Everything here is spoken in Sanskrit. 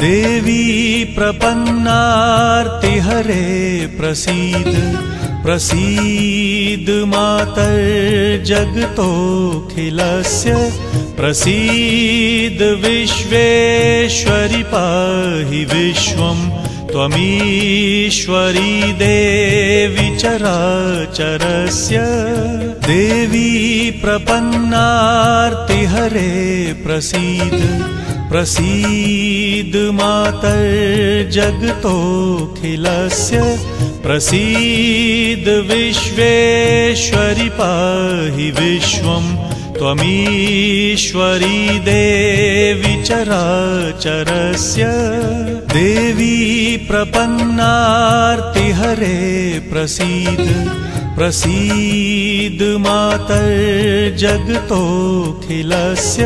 देवी प्रपन्नार्तिहरे प्रसीद प्रसीद मातर्जगतोऽखिलस्य प्रसीद विश्वेश्वरि पाहि विश्वं त्वमीश्वरी देवी चराचरस्य देवी प्रपन्नार्तिहरे प्रसीद प्रसीद मातर्जगतोऽखिलस्य प्रसीद विश्वेश्वरि पाहि विश्वं त्वमीश्वरी देवी चराचरस्य देवी प्रपन्नार्तिहरे प्रसीद प्रसीद मातर्जगतोऽखिलस्य